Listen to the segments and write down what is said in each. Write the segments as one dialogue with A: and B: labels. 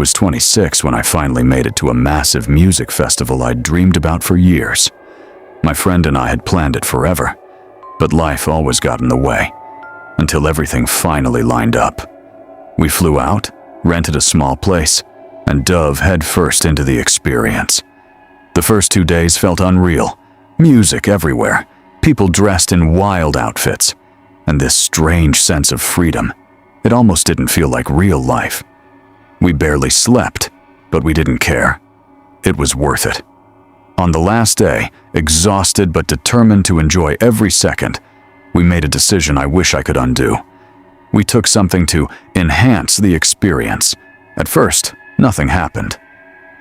A: was 26 when I finally made it to a massive music festival I'd dreamed about for years. My friend and I had planned it forever, but life always got in the way, until everything finally lined up. We flew out, rented a small place, and dove headfirst into the experience. The first 2 days felt unreal. Music everywhere, people dressed in wild outfits, and this strange sense of freedom. It almost didn't feel like real life. We barely slept, but we didn't care. It was worth it. On the last day, exhausted but determined to enjoy every second, we made a decision I wish I could undo. We took something to enhance the experience. At first, nothing happened.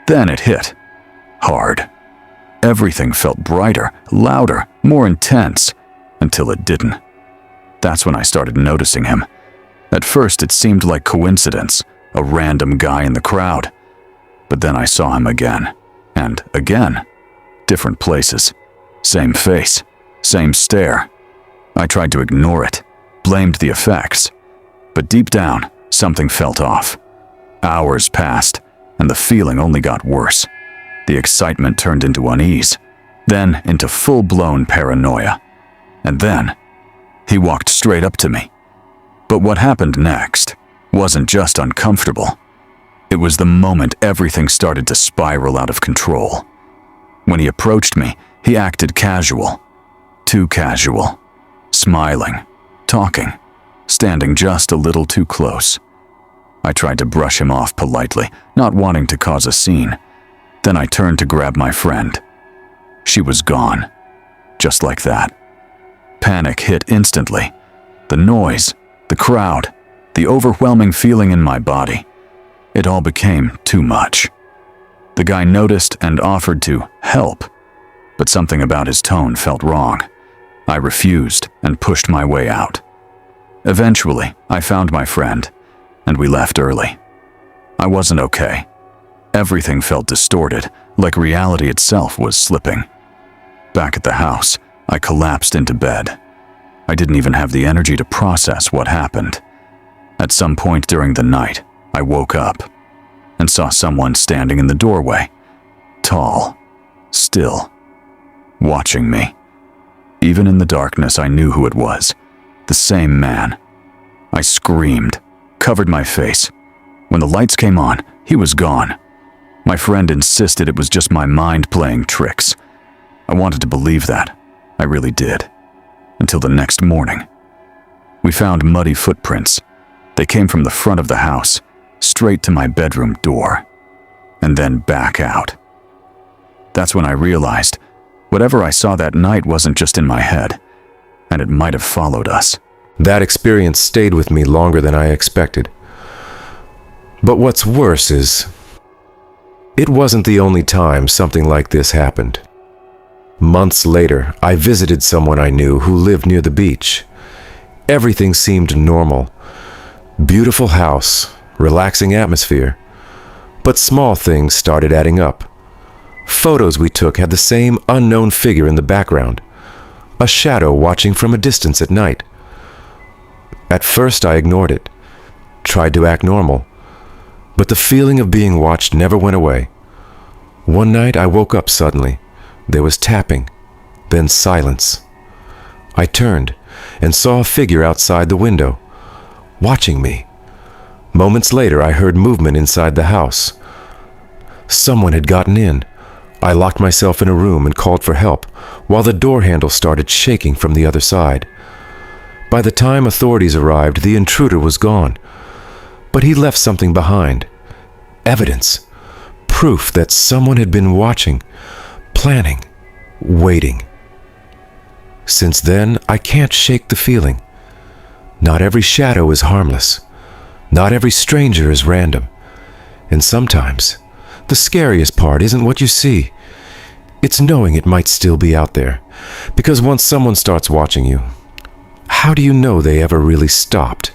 A: Then it hit. Hard. Everything felt brighter, louder, more intense, until it didn't. That's when I started noticing him. At first, it seemed like coincidence, a random guy in the crowd. But then I saw him again, and again. Different places. Same face, same stare. I tried to ignore it, blamed the effects. But deep down, something felt off. Hours passed, and the feeling only got worse. The excitement turned into unease, then into full-blown paranoia. And then, he walked straight up to me. But what happened next wasn't just uncomfortable. It was the moment everything started to spiral out of control. When he approached me, he acted casual. Too casual. Smiling, talking, standing just a little too close. I tried to brush him off politely, not wanting to cause a scene. Then I turned to grab my friend. She was gone. Just like that. Panic hit instantly. The noise, the crowd, the overwhelming feeling in my body. It all became too much. The guy noticed and offered to help, but something about his tone felt wrong. I refused and pushed my way out. Eventually, I found my friend, and we left early. I wasn't okay. Everything felt distorted, like reality itself was slipping. Back at the house, I collapsed into bed. I didn't even have the energy to process what happened. At some point during the night, I woke up and saw someone standing in the doorway, tall, still, watching me. Even in the darkness, I knew who it was, the same man. I screamed, covered my face. When the lights came on, he was gone. My friend insisted it was just my mind playing tricks. I wanted to believe that. I really did. Until the next morning. We found muddy footprints. They came from the front of the house, straight to my bedroom door, and then back out. That's when I realized whatever I saw that night wasn't just in my head, and it might have followed us.
B: That experience stayed with me longer than I expected. But what's worse is, it wasn't the only time something like this happened. Months later, I visited someone I knew who lived near the beach. Everything seemed normal. Beautiful house, relaxing atmosphere. But small things started adding up. Photos we took had the same unknown figure in the background, a shadow watching from a distance at night. At first I ignored it, tried to act normal, but the feeling of being watched never went away. One night I woke up suddenly. There was tapping, then silence. I turned and saw a figure outside the window, watching me. Moments later, I heard movement inside the house. Someone had gotten in. I locked myself in a room and called for help, while the door handle started shaking from the other side. By the time authorities arrived, the intruder was gone. But he left something behind. Evidence. Proof that someone had been watching, planning, waiting. Since then, I can't shake the feeling. Not every shadow is harmless. Not every stranger is random. And sometimes, the scariest part isn't what you see. It's knowing it might still be out there. Because once someone starts watching you, how do you know they ever really stopped?